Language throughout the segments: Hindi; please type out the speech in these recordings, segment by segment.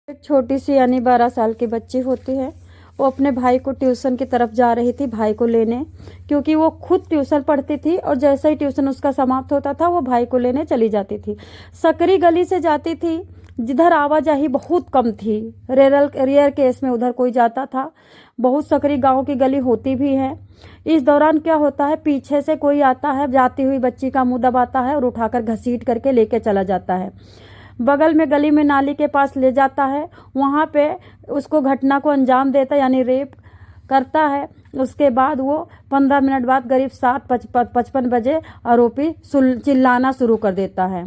एक छोटी सी यानी 12 साल की बच्ची होती है। वो अपने भाई को ट्यूशन की तरफ जा रही थी, भाई को लेने, क्योंकि वो खुद ट्यूशन पढ़ती थी और जैसे ही ट्यूशन उसका समाप्त होता था वो भाई को लेने चली जाती थी। सकरी गली से जाती थी जिधर आवाजाही बहुत कम थी। रेयर केस में उधर कोई जाता था। बहुत सकरी गांव की गली होती भी है। इस दौरान क्या होता है, पीछे से कोई आता है, जाती हुई बच्ची का मुंह दबाता है और उठाकर घसीट करके लेके चला जाता है। बगल में गली में नाली के पास ले जाता है, वहाँ पे उसको घटना को अंजाम देता है यानी रेप करता है। उसके बाद वो 15 मिनट बाद करीब 7:55 बजे आरोपी चिल्लाना शुरू कर देता है।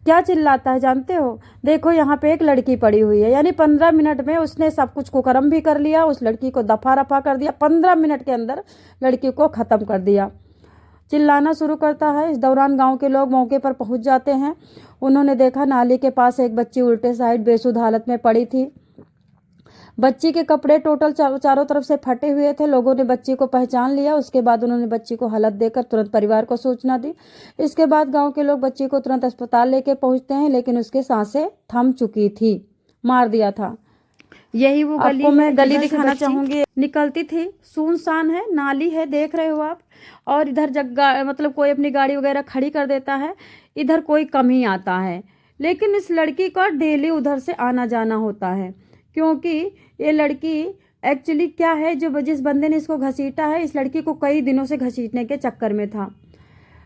क्या चिल्लाता है जानते हो? देखो यहाँ पे एक लड़की पड़ी हुई है, यानी 15 मिनट में उसने सब कुछ कुकर्म भी कर लिया, उस लड़की को दफा रफा कर दिया, 15 मिनट के अंदर लड़की को ख़त्म कर दिया। चिल्लाना शुरू करता है। इस दौरान गांव के लोग मौके पर पहुंच जाते हैं। उन्होंने देखा नाली के पास एक बच्ची उल्टे साइड बेसुध हालत में पड़ी थी। बच्ची के कपड़े टोटल चारों तरफ से फटे हुए थे। लोगों ने बच्ची को पहचान लिया। उसके बाद उन्होंने बच्ची को हालत देकर तुरंत परिवार को सूचना दी। इसके बाद गांव के लोग बच्ची को तुरंत अस्पताल लेके पहुंचते हैं, लेकिन उसकी सांसें थम चुकी थी, मार दिया था। यही वो गली आपको मैं गली दिखाना चाहूंगी। निकलती थी, सुनसान है, नाली है, देख रहे हो आप। और इधर जगह मतलब कोई अपनी गाड़ी वगैरह खड़ी कर देता है, इधर कोई कम ही आता है। लेकिन इस लड़की का डेली उधर से आना जाना होता है, क्योंकि ये लड़की एक्चुअली क्या है, जो जिस बंदे ने इसको घसीटा है, इस लड़की को कई दिनों से घसीटने के चक्कर में था।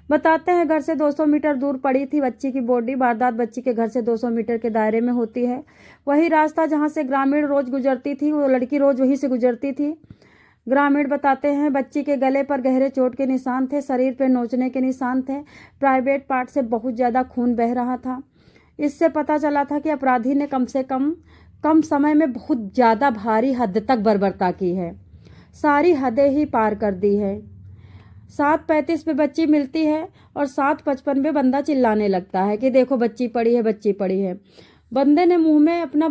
बताते हैं घर से 200 मीटर दूर पड़ी थी बच्ची की बॉडी। वारदात बच्ची के घर से 200 मीटर के दायरे में होती है। वही रास्ता जहां से ग्रामीण रोज गुजरती थी, वो लड़की रोज वहीं से गुजरती थी। ग्रामीण बताते हैं बच्ची के गले पर गहरे चोट के निशान थे, शरीर पर नोचने के निशान थे, प्राइवेट पार्ट से बहुत ज़्यादा खून बह रहा था। इससे पता चला था कि अपराधी ने कम से कम समय में बहुत ज़्यादा भारी हद तक बर्बरता की है, सारी हदें ही पार कर दी है। 7:35 पे बच्ची मिलती है और 7:55 पे बंदा चिल्लाने लगता है कि देखो बच्ची पड़ी है, बच्ची पड़ी है। बंदे ने मुंह में अपना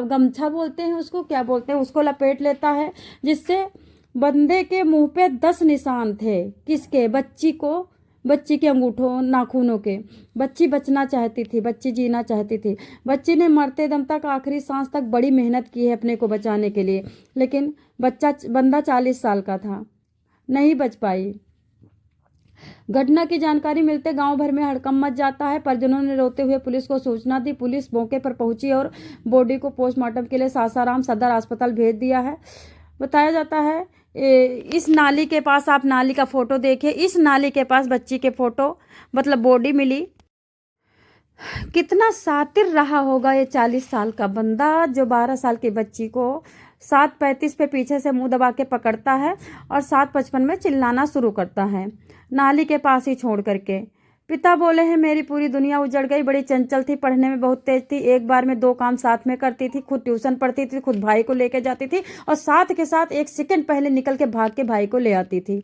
गमछा बोलते हैं उसको, क्या बोलते हैं, उसको लपेट लेता है, जिससे बंदे के मुंह पे 10 निशान थे। किसके? बच्ची के अंगूठों, नाखूनों के। बच्ची बचना चाहती थी, बच्ची जीना चाहती थी। बच्ची ने मरते दम तक, आखिरी सांस तक बड़ी मेहनत की है अपने को बचाने के लिए, लेकिन बंदा 40 साल का था, नहीं बच पाई। घटना की जानकारी मिलते गांव भर में हड़कंप मच जाता है। परिजनों ने रोते हुए पुलिस को सूचना दी। पुलिस मौके पर पहुंची और बॉडी को पोस्टमार्टम के लिए सासाराम सदर अस्पताल भेज दिया है। बताया जाता है इस नाली के पास, आप नाली का फोटो देखिए, इस नाली के पास बच्ची के फोटो मतलब बॉडी मिली। कितना शातिर रहा होगा ये 40 साल का बंदा, जो 12 साल की बच्ची को 7:35 पे पीछे से मुंह दबा के पकड़ता है और 7:55 में चिल्लाना शुरू करता है, नाली के पास ही छोड़ करके। पिता बोले हैं मेरी पूरी दुनिया उजड़ गई। बड़ी चंचल थी, पढ़ने में बहुत तेज थी, एक बार में 2 काम साथ में करती थी, खुद ट्यूशन पढ़ती थी, खुद भाई को लेके जाती थी और साथ के साथ 1 सेकंड पहले निकल के भाग के भाई को ले आती थी।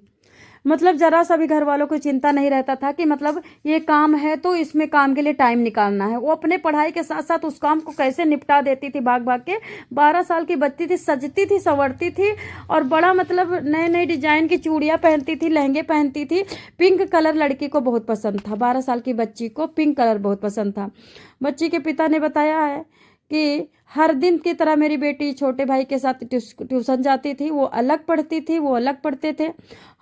मतलब जरा सा भी घर वालों को चिंता नहीं रहता था कि मतलब ये काम है तो इसमें काम के लिए टाइम निकालना है। वो अपने पढ़ाई के साथ साथ उस काम को कैसे निपटा देती थी भाग भाग के। 12 साल की बच्ची थी, सजती थी, संवरती थी और बड़ा मतलब नए नए डिजाइन की चूड़ियाँ पहनती थी, लहंगे पहनती थी। पिंक कलर लड़की को बहुत पसंद था, 12 साल की बच्ची को पिंक कलर बहुत पसंद था। बच्ची के पिता ने बताया है कि हर दिन की तरह मेरी बेटी छोटे भाई के साथ ट्यूशन जाती थी। वो अलग पढ़ती थी, वो अलग पढ़ते थे,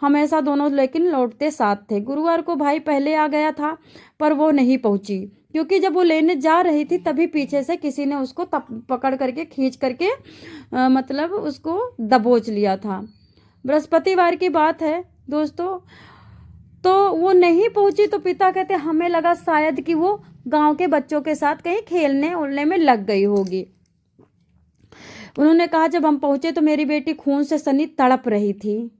हमेशा दोनों लेकिन लौटते साथ थे। गुरुवार को भाई पहले आ गया था पर वो नहीं पहुंची, क्योंकि जब वो लेने जा रही थी तभी पीछे से किसी ने उसको पकड़ करके खींच करके मतलब उसको दबोच लिया था। बृहस्पतिवार की बात है दोस्तों, तो वो नहीं पहुंची तो पिता कहते हमें लगा शायद कि वो गांव के बच्चों के साथ कहीं खेलने उलने में लग गई होगी। उन्होंने कहा जब हम पहुंचे तो मेरी बेटी खून से सनी तड़प रही थी।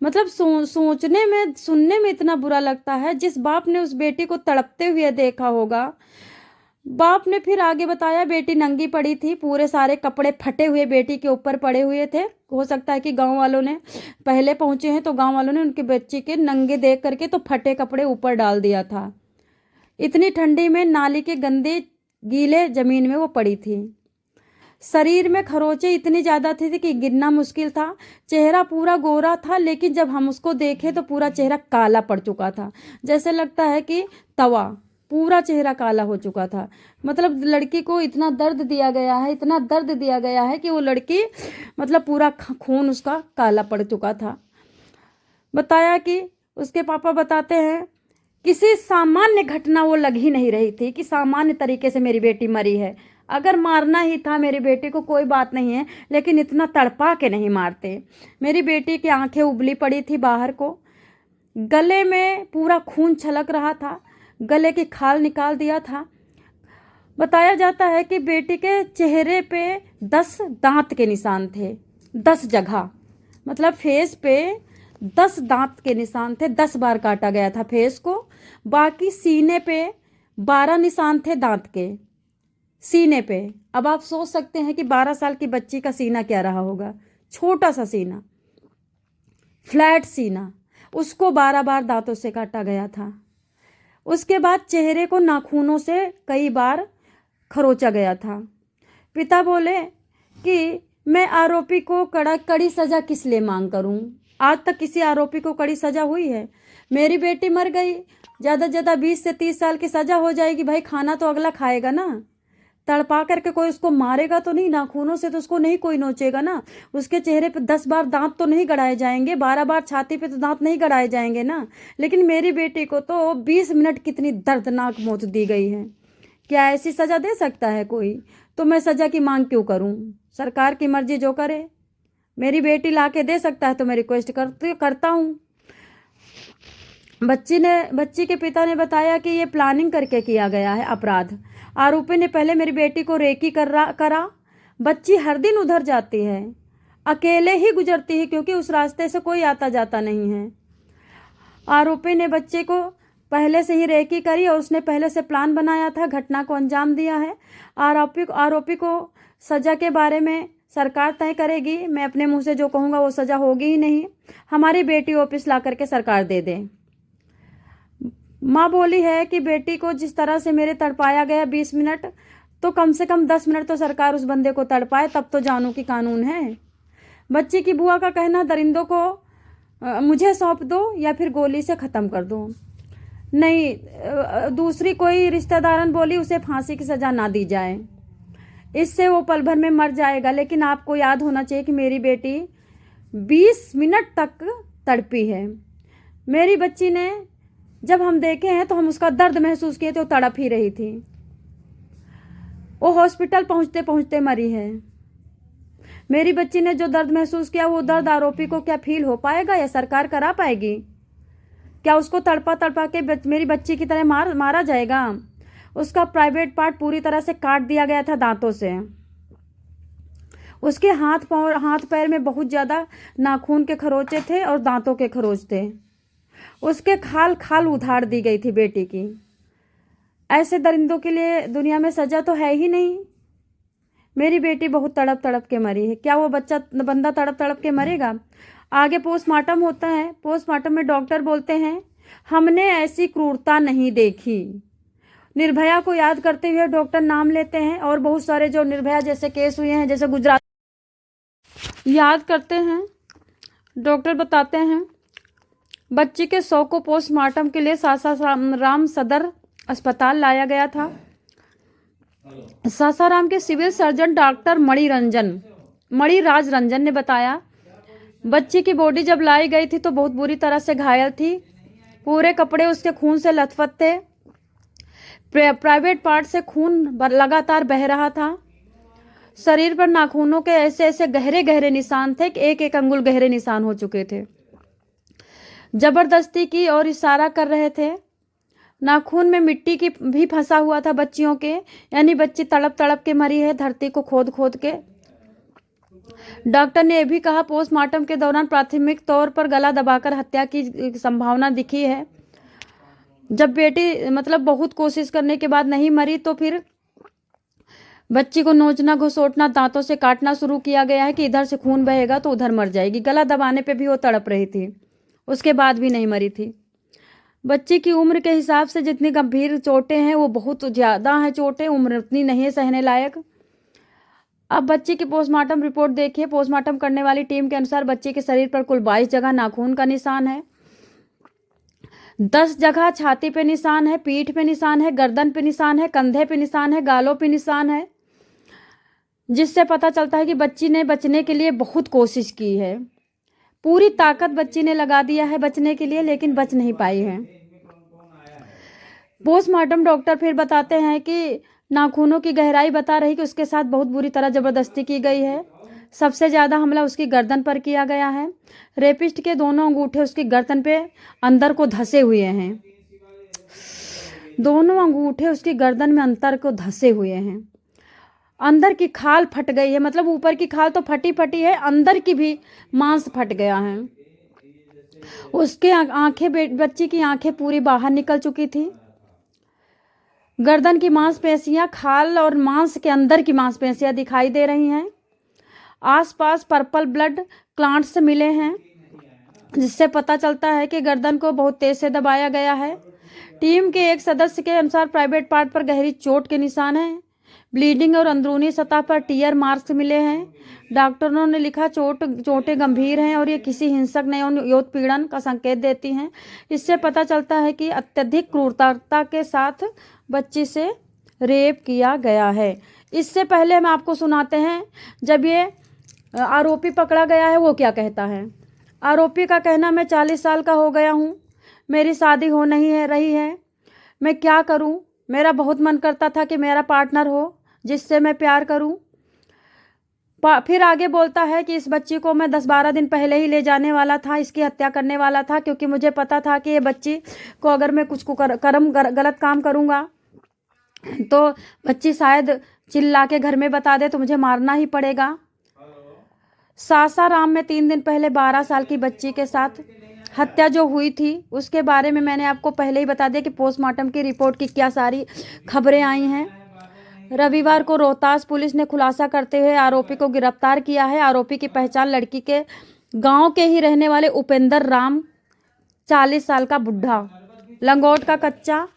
मतलब सोचने में, सुनने में इतना बुरा लगता है। जिस बाप ने उस बेटी को तड़पते हुए देखा होगा, बाप ने फिर आगे बताया बेटी नंगी पड़ी थी, पूरे सारे कपड़े फटे हुए बेटी के ऊपर पड़े हुए थे। हो सकता है कि गांव वालों ने पहले पहुंचे हैं तो गांव वालों ने उनके बच्चे के नंगे देख करके तो फटे कपड़े ऊपर डाल दिया था। इतनी ठंडी में नाली के गंदे गीले जमीन में वो पड़ी थी। शरीर में खरोंचे इतनी ज्यादा थी कि गिरना मुश्किल था। चेहरा पूरा गोरा था, लेकिन जब हम उसको देखे तो पूरा चेहरा काला पड़ चुका था, जैसे लगता है कि तवा पूरा चेहरा काला हो चुका था। मतलब लड़की को इतना दर्द दिया गया है, इतना दर्द दिया गया है कि वो लड़की मतलब पूरा खून उसका काला पड़ चुका था। बताया कि उसके पापा बताते हैं किसी सामान्य घटना वो लग ही नहीं रही थी कि सामान्य तरीके से मेरी बेटी मरी है। अगर मारना ही था मेरी बेटी को कोई बात नहीं है, लेकिन इतना तड़पा के नहीं मारते। मेरी बेटी की आंखें उबली पड़ी थी बाहर को, गले में पूरा खून छलक रहा था, गले की खाल निकाल दिया था। बताया जाता है कि बेटी के चेहरे पे 10 दांत के निशान थे, 10 जगह, मतलब फेस पे 10 दांत के निशान थे, 10 बार काटा गया था फेस को। बाकी सीने पे 12 निशान थे दांत के, सीने पे। अब आप सोच सकते हैं कि 12 साल की बच्ची का सीना क्या रहा होगा, छोटा सा सीना, फ्लैट सीना, उसको 12 बार दांतों से काटा गया था। उसके बाद चेहरे को नाखूनों से कई बार खरोचा गया था। पिता बोले कि मैं आरोपी को कड़ी सजा किस लिए मांग करूं, आज तक किसी आरोपी को कड़ी सजा हुई है? मेरी बेटी मर गई, ज़्यादा से ज़्यादा 20 से 30 साल की सजा हो जाएगी। भाई खाना तो अगला खाएगा ना, तड़पा करके कोई उसको मारेगा तो नहीं, नाखूनों से तो उसको नहीं कोई नोचेगा ना। उसके चेहरे पे 10 बार दांत तो नहीं गड़ाए जाएंगे, 12 बार छाती पे तो दांत नहीं गड़ाए जाएंगे ना। लेकिन मेरी बेटी को तो 20 मिनट कितनी दर्दनाक मौत दी गई है। क्या ऐसी सजा दे सकता है कोई? तो मैं सजा की मांग क्यों करूं? सरकार की मर्जी जो करे। मेरी बेटी ला के दे सकता है तो मैं रिक्वेस्ट करता हूं। बच्ची के पिता ने बताया कि ये प्लानिंग करके किया गया है अपराध। आरोपी ने पहले मेरी बेटी को रेकी करा। बच्ची हर दिन उधर जाती है, अकेले ही गुजरती है क्योंकि उस रास्ते से कोई आता जाता नहीं है। आरोपी ने बच्चे को पहले से ही रेकी करी और उसने पहले से प्लान बनाया था, घटना को अंजाम दिया है। आरोपी को सजा के बारे में सरकार तय करेगी। मैं अपने मुंह से जो कहूँगा वो सजा होगी ही नहीं। हमारी बेटी वापस ला करके सरकार दे दे। माँ बोली है कि बेटी को जिस तरह से मेरे तड़पाया गया 20 मिनट, तो कम से कम 10 मिनट तो सरकार उस बंदे को तड़पाए, तब तो जानू की कानून है। बच्ची की बुआ का कहना, दरिंदों को मुझे सौंप दो या फिर गोली से ख़त्म कर दो। नहीं, दूसरी कोई रिश्तेदारन बोली उसे फांसी की सज़ा ना दी जाए, इससे वो पल भर में मर जाएगा। लेकिन आपको याद होना चाहिए कि मेरी बेटी 20 मिनट तक तड़पी है। मेरी बच्ची ने, जब हम देखे हैं तो हम उसका दर्द महसूस किए थे, वो तड़प ही रही थी। वो हॉस्पिटल पहुंचते पहुंचते मरी है। मेरी बच्ची ने जो दर्द महसूस किया, वो दर्द आरोपी को क्या फील हो पाएगा या सरकार करा पाएगी? क्या उसको तड़पा के मेरी बच्ची की तरह मारा जाएगा? उसका प्राइवेट पार्ट पूरी तरह से काट दिया गया था दांतों से। उसके हाथ पैर में बहुत ज़्यादा नाखून के खरोचे थे और दांतों के खरोच थे। उसके खाल उधार दी गई थी बेटी की। ऐसे दरिंदों के लिए दुनिया में सजा तो है ही नहीं। मेरी बेटी बहुत तड़प के मरी है। क्या वो बंदा तड़प के मरेगा? आगे पोस्टमार्टम होता है। पोस्टमार्टम में डॉक्टर बोलते हैं हमने ऐसी क्रूरता नहीं देखी। निर्भया को याद करते हुए डॉक्टर नाम लेते हैं और बहुत सारे जो निर्भया जैसे केस हुए हैं, जैसे गुजरात, याद करते हैं। डॉक्टर बताते हैं बच्ची के शव को पोस्टमार्टम के लिए सासाराम सदर अस्पताल लाया गया था। सासाराम के civil surgeon doctor Maniraj Ranjan ने बताया बच्ची की बॉडी जब लाई गई थी तो बहुत बुरी तरह से घायल थी। पूरे कपड़े उसके खून से लथपथ थे। प्राइवेट पार्ट से खून लगातार बह रहा था। शरीर पर नाखूनों के ऐसे गहरे निशान थे कि एक अंगुल गहरे निशान हो चुके थे। जबरदस्ती की और इशारा कर रहे थे। नाखून में मिट्टी की भी फंसा हुआ था बच्चियों के, यानी बच्ची तड़प के मरी है धरती को खोद के। डॉक्टर ने यह भी कहा पोस्टमार्टम के दौरान प्राथमिक तौर पर गला दबाकर हत्या की संभावना दिखी है। जब बेटी मतलब बहुत कोशिश करने के बाद नहीं मरी तो फिर बच्ची को नोचना, घुसोटना, दांतों से काटना शुरू किया गया है कि इधर से खून बहेगा तो उधर मर जाएगी। गला दबाने पे भी वो तड़प रही थी, उसके बाद भी नहीं मरी थी। बच्ची की उम्र के हिसाब से जितनी गंभीर चोटें हैं वो बहुत ज़्यादा हैं चोटें, उम्र उतनी नहीं है सहने लायक। अब बच्ची की पोस्टमार्टम रिपोर्ट देखिए। पोस्टमार्टम करने वाली टीम के अनुसार बच्ची के शरीर पर कुल 22 जगह नाखून का निशान है। 10 जगह छाती पे निशान है, पीठ पे निशान है, गर्दन पे निशान है, कंधे पे निशान है, गालों पे निशान है, जिससे पता चलता है कि बच्ची ने बचने के लिए बहुत कोशिश की है। पूरी ताकत बच्ची ने लगा दिया है बचने के लिए, लेकिन बच नहीं पाई है। पोस्टमार्टम डॉक्टर फिर बताते हैं कि नाखूनों की गहराई बता रही कि उसके साथ बहुत बुरी तरह जबरदस्ती की गई है। सबसे ज़्यादा हमला उसकी गर्दन पर किया गया है। रेपिस्ट के दोनों अंगूठे उसकी गर्दन पे अंदर को धंसे हुए हैं। दोनों अंगूठे उसकी गर्दन में अंदर को धंसे हुए हैं। अंदर की खाल फट गई है, मतलब ऊपर की खाल तो फटी फटी है, अंदर की भी मांस फट गया है। उसके आंखें, बच्ची की आंखें पूरी बाहर निकल चुकी थी। गर्दन की मांसपेशियां खाल और मांस के अंदर की मांसपेशियां दिखाई दे रही हैं। आसपास पर्पल ब्लड क्लांट्स मिले हैं, जिससे पता चलता है कि गर्दन को बहुत तेज से दबाया गया है। टीम के एक सदस्य के अनुसार प्राइवेट पार्ट पर गहरी चोट के निशान हैं। ब्लीडिंग और अंदरूनी सतह पर टीयर मार्क्स मिले हैं। डॉक्टरों ने लिखा चोटें गंभीर हैं और ये किसी हिंसक नहीं योत्पीड़न का संकेत देती हैं। इससे पता चलता है कि अत्यधिक क्रूरता के साथ बच्ची से रेप किया गया है। इससे पहले हम आपको सुनाते हैं जब ये आरोपी पकड़ा गया है वो क्या कहता है। आरोपी का कहना, मैं 40 साल का हो गया हूँ, मेरी शादी हो नहीं है रही है, मैं क्या करूँ, मेरा बहुत मन करता था कि मेरा पार्टनर हो जिससे मैं प्यार करूँ। फिर आगे बोलता है कि इस बच्ची को मैं 10-12 दिन पहले ही ले जाने वाला था, इसकी हत्या करने वाला था, क्योंकि मुझे पता था कि ये बच्ची को अगर मैं कुछ गलत काम करूँगा तो बच्ची शायद चिल्ला के घर में बता दे तो मुझे मारना ही पड़ेगा। सासाराम में 3 दिन पहले 12 साल की बच्ची के साथ हत्या जो हुई थी उसके बारे में मैंने आपको पहले ही बता दिया कि पोस्टमार्टम की रिपोर्ट की क्या सारी खबरें आई हैं। रविवार को रोहतास पुलिस ने खुलासा करते हुए आरोपी को गिरफ्तार किया है। आरोपी की पहचान लड़की के गांव के ही रहने वाले उपेंद्र राम, 40 साल का बुढ़ा, लंगोट का कच्चा,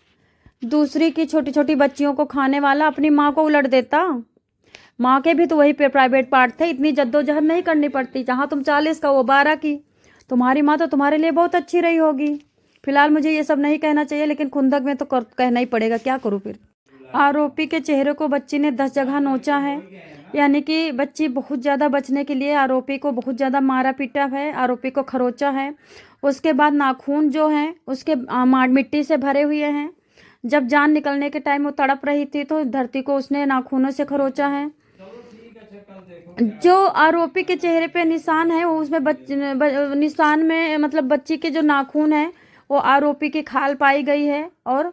दूसरी की छोटी छोटी बच्चियों को खाने वाला, अपनी माँ को उलट देता। माँ के भी तो वही प्राइवेट पार्ट थे, इतनी जद्दोजहद नहीं करनी पड़ती। जहाँ तुम 40 का वो 12 की, तुम्हारी माँ तो तुम्हारे लिए बहुत अच्छी रही होगी। फिलहाल मुझे ये सब नहीं कहना चाहिए, लेकिन खुंदक में तो कहना ही पड़ेगा, क्या करूँ फिर। आरोपी के चेहरे को बच्ची ने 10 जगह नोचा है, यानी कि बच्ची बहुत ज़्यादा बचने के लिए आरोपी को बहुत ज़्यादा मारा पीटा है, आरोपी को खरोचा है। उसके बाद नाखून जो हैं उसके मिट्टी से भरे हुए हैं। जब जान निकलने के टाइम वो तड़प रही थी तो धरती को उसने नाखूनों से खरोचा है। जो आरोपी के चेहरे पे निशान है वो उसमें निशान में मतलब बच्ची के जो नाखून है वो आरोपी की खाल पाई गई है और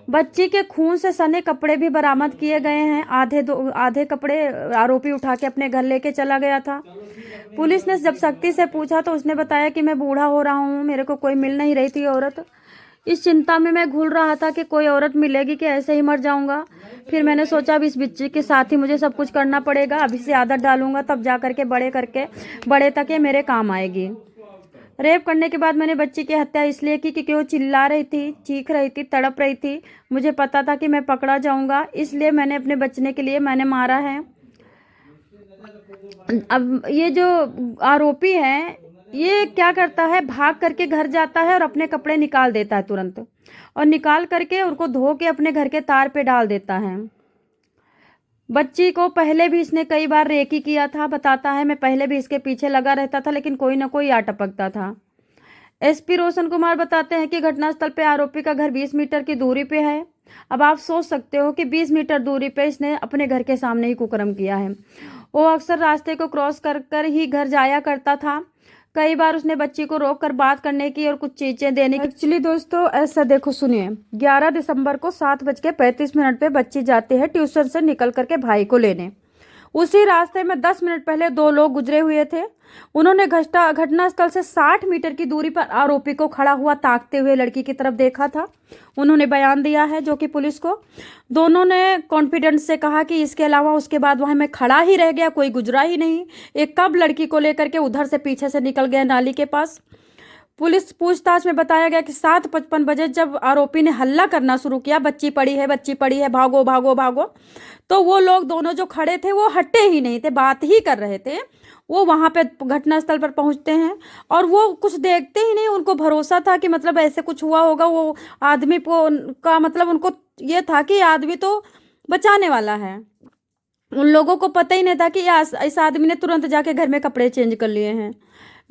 बच्ची के खून से सने कपड़े भी बरामद किए गए हैं। आधे कपड़े आरोपी उठा के अपने घर लेके चला गया था। पुलिस ने जब सख्ती से पूछा तो उसने बताया कि मैं बूढ़ा हो रहा हूँ, मेरे को कोई मिल नहीं रही थी औरत। इस चिंता में मैं घुल रहा था कि कोई औरत मिलेगी कि ऐसे ही मर जाऊंगा। फिर मैंने सोचा अब इस बच्ची के साथ ही मुझे सब कुछ करना पड़ेगा, अभी से आदत डालूंगा तब जा करके बड़े तक ये मेरे काम आएगी। रेप करने के बाद मैंने बच्ची की हत्या इसलिए की क्योंकि वो चिल्ला रही थी, चीख रही थी, तड़प रही थी। मुझे पता था कि मैं पकड़ा जाऊंगा, इसलिए मैंने अपने बचने के लिए मैंने मारा है। अब ये जो आरोपी है ये क्या करता है, भाग करके घर जाता है और अपने कपड़े निकाल देता है तुरंत, और निकाल करके उनको धो के अपने घर के तार पे डाल देता है। बच्ची को पहले भी इसने कई बार रेकी किया था, बताता है मैं पहले भी इसके पीछे लगा रहता था लेकिन कोई ना कोई आ टपकता था। एसपी रोशन कुमार बताते हैं कि घटनास्थल पे आरोपी का घर 20 मीटर की दूरी पे है। अब आप सोच सकते हो कि 20 मीटर दूरी पे इसने अपने घर के सामने ही कुकर्म किया है। वो अक्सर रास्ते को क्रॉस कर ही घर जाया करता था। कई बार उसने बच्ची को रोक कर बात करने की और कुछ चीजें देने की। एक्चुअली दोस्तों ऐसा देखो, सुनिए, 11 दिसंबर को 7:35 पे बच्ची जाती है ट्यूशन से निकल करके भाई को लेने। उसी रास्ते में 10 मिनट पहले 2 लोग गुजरे हुए थे। उन्होंने घटनास्थल से 60 मीटर की दूरी पर आरोपी को खड़ा हुआ ताकते हुए लड़की की तरफ देखा था। उन्होंने बयान दिया है जो कि पुलिस को। दोनों ने कॉन्फिडेंस से कहा कि इसके अलावा उसके बाद वहां मैं खड़ा ही रह गया, कोई गुजरा ही नहीं। एक कब लड़की को लेकर के उधर से पीछे से निकल गया नाली के पास। पुलिस पूछताछ में बताया गया कि 7:55 बजे जब आरोपी ने हल्ला करना शुरू किया, बच्ची पड़ी है, भागो भागो भागो, तो वो लोग दोनों जो खड़े थे वो हटे ही नहीं थे, बात ही कर रहे थे। वो वहाँ पे घटनास्थल पर पहुँचते हैं और वो कुछ देखते ही नहीं, उनको भरोसा था कि मतलब ऐसे कुछ हुआ होगा, वो आदमी को का मतलब उनको ये था कि आदमी तो बचाने वाला है। उन लोगों को पता ही नहीं था कि इस आदमी ने तुरंत जाके घर में कपड़े चेंज कर लिए हैं।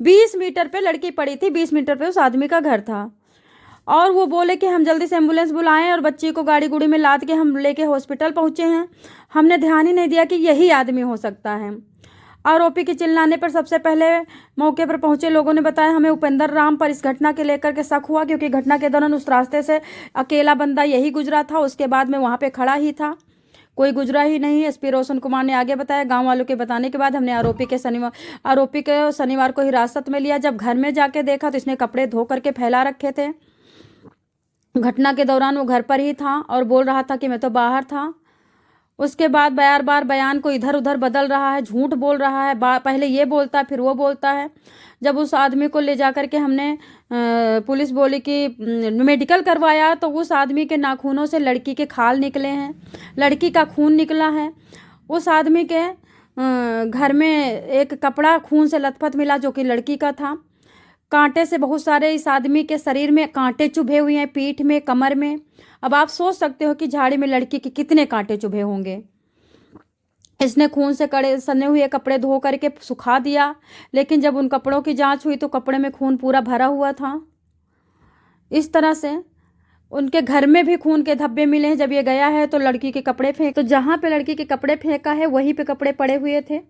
20 मीटर पे लड़की पड़ी थी, 20 मीटर पे उस आदमी का घर था। और वो बोले कि हम जल्दी से एम्बुलेंस बुलाएं और बच्ची को गाड़ी गुड़ी में लाद के हम लेके हॉस्पिटल पहुंचे हैं। हमने ध्यान ही नहीं दिया कि यही आदमी हो सकता है। आरोपी के चिल्लाने पर सबसे पहले मौके पर पहुंचे लोगों ने बताया, हमें उपेंद्र राम पर इस घटना के लेकर के शक हुआ, क्योंकि घटना के दौरान उस रास्ते से अकेला बंदा यही गुजरा था। उसके बाद में वहां पे खड़ा ही था, कोई गुजरा ही नहीं। एसपी रोशन कुमार ने आगे बताया, गांव वालों के बताने के बाद हमने आरोपी को शनिवार को हिरासत में लिया। जब घर में जाके देखा तो इसने कपड़े धो करके फैला रखे थे। घटना के दौरान वो घर पर ही था और बोल रहा था कि मैं तो बाहर था। उसके बाद बार बार बयान को इधर उधर बदल रहा है, झूठ बोल रहा है, पहले ये बोलता है फिर वो बोलता है। जब उस आदमी को ले जा कर के हमने पुलिस बोली कि मेडिकल करवाया तो उस आदमी के नाखूनों से लड़की के खाल निकले हैं, लड़की का खून निकला है। उस आदमी के घर में एक कपड़ा खून से लथपथ मिला जो कि लड़की का था। कांटे से बहुत सारे इस आदमी के शरीर में कांटे चुभे हुए हैं, पीठ में, कमर में। अब आप सोच सकते हो कि झाड़ी में लड़की के कितने कांटे चुभे होंगे। इसने खून से कड़े सने हुए कपड़े धो करके सुखा दिया, लेकिन जब उन कपड़ों की जांच हुई तो कपड़े में खून पूरा भरा हुआ था। इस तरह से उनके घर में भी खून के धब्बे मिले हैं। जब ये गया है तो लड़की के कपड़े तो जहाँ पे लड़की के कपड़े फेंका है वहीं पे कपड़े पड़े हुए थे।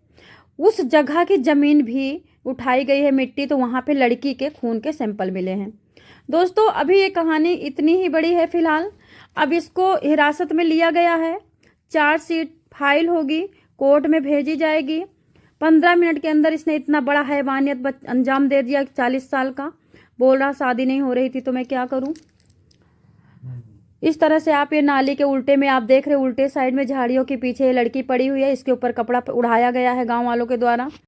उस जगह की जमीन भी उठाई गई है, मिट्टी, तो वहाँ पे लड़की के खून के सैंपल मिले हैं। दोस्तों अभी ये कहानी इतनी ही बड़ी है फिलहाल। अब इसको हिरासत में लिया गया है, चार्जशीट फाइल होगी, कोर्ट में भेजी जाएगी। 15 मिनट के अंदर इसने इतना बड़ा हैवानियत अंजाम दे दिया। 40 साल का बोल रहा शादी नहीं हो रही थी तो मैं क्या करूं। इस तरह से आप ये नाली के उल्टे में आप देख रहे, उल्टे साइड में झाड़ियों के पीछे ये लड़की पड़ी हुई है, इसके ऊपर कपड़ा उड़ाया गया है गांव वालों के द्वारा।